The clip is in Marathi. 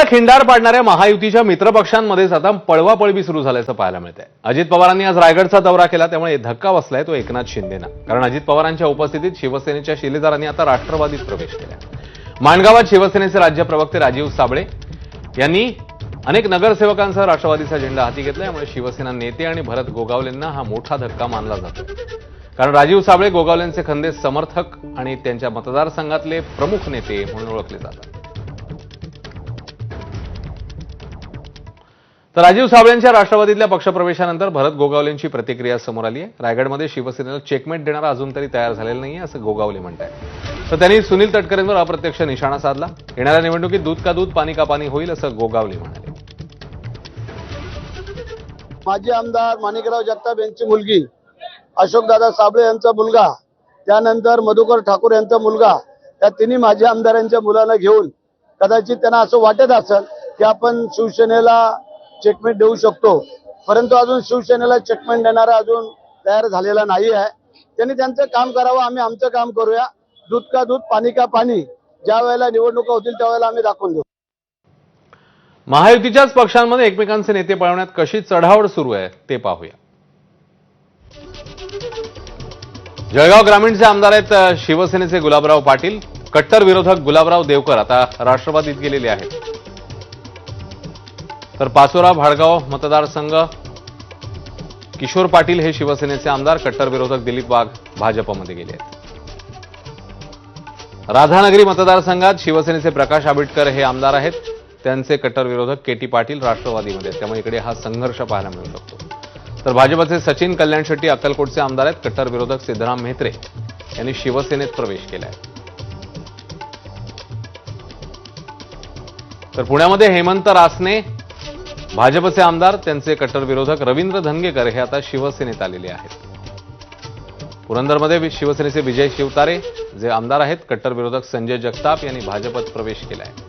खिंडार पाडणाऱ्या महायुतीच्या मित्रपक्षांमध्येच आता पळवापळवी सुरू झाल्याचं पाहायला मिळतंय। अजित पवारांनी आज रायगडचा दौरा केला, त्यामुळे धक्का बसलाय तो एकनाथ शिंदेना। कारण अजित पवारांच्या उपस्थितीत शिवसेनेच्या शिलेदारांनी आता राष्ट्रवादीत प्रवेश केला। माणगावात शिवसेनेचे राज्य प्रवक्ते राजीव साबळे यांनी अनेक नगरसेवकांसह राष्ट्रवादीचा झेंडा हाती घेतला। यामुळे शिवसेना नेते आणि भरत गोगावलेंना हा मोठा धक्का मानला जातो। कारण राजीव साबळे गोगावलेंचे खंदे समर्थक आणि त्यांच्या मतदारसंघातले प्रमुख नेते म्हणून ओळखले जातात। तर राजीव साबळेंच्या राष्ट्रवादीतल्या पक्षप्रवेशानंतर भरत गोगावलेंची प्रतिक्रिया समोर आली आहे। रायगडमध्ये शिवसेनेला चेकमेट देणारा अजून तरी तयार झालेला नाहीये असं गोगावले म्हणतात। तर त्यांनी सुनील तटकरेंवर अप्रत्यक्ष निशाणा साधला। येणाऱ्या निवडणुकीत दूध का दूध पाणी का पाणी होईल असं गोगावले म्हणाले। माजी आमदार माणिकराव जगताप यांची मुलगी, अशोकदादा साबळे यांचा मुलगा, त्यानंतर मधुकर ठाकूर यांचा मुलगा, या तिन्ही माजी आमदारांच्या मुलांना घेऊन कदाचित त्यांना असं वाटत असेल की आपण शिवसेनेला चेकमेट देऊ शकतो, परंतु अजून शिवसेनेला चेकमेट देणारा अजून तयार झालेला नाही आहे। त्यांनी त्यांचं काम करावं, आम्ही आमचं काम करूया। दूध का दूध पाणी का पाणी ज्या वेळेला निवडणुका होतील त्यावेळेला आम्ही दाखवून देऊ। महायुतीच्याच पक्षांमध्ये एकमेकांचे नेते पळवण्यात कशी चढाओढ सुरू आहे ते पाहूया। जळगाव ग्रामीणचे आमदार आहेत शिवसेनेचे गुलाबराव पाटील। कट्टर विरोधक गुलाबराव देवकर आता राष्ट्रवादीत गेलेले आहेत। तर पाचोरा भाडगाव मतदारसंघ किशोर पाटील हे शिवसेनेचे आमदार, कट्टर विरोधक दिलीप वाघ भाजपमध्ये गेले आहेत। राधानगरी मतदारसंघात शिवसेनेचे प्रकाश आबिटकर हे आमदार आहेत, त्यांचे कट्टर विरोधक केटी पाटील राष्ट्रवादीमध्ये आहेत। त्यामुळे इकडे हा संघर्ष पाहायला मिळू शकतो। तर भाजपचे सचिन कल्याण शेट्टी अक्कलकोटचे आमदार आहेत। कट्टर विरोधक सिद्धराम म्हेत्रे यांनी शिवसेनेत प्रवेश केला आहे। तर पुण्यामध्ये हेमंत रासने भाजपचे आमदार, त्यांचे कट्टर विरोधक रवींद्र धनगेकर हे आता शिवसेनेत आलेले आहेत। पुरंदरमध्ये शिवसेनेचे विजय शिवतारे जे आमदार आहेत, कट्टर विरोधक संजय जगताप यांनी भाजपत प्रवेश केला आहे।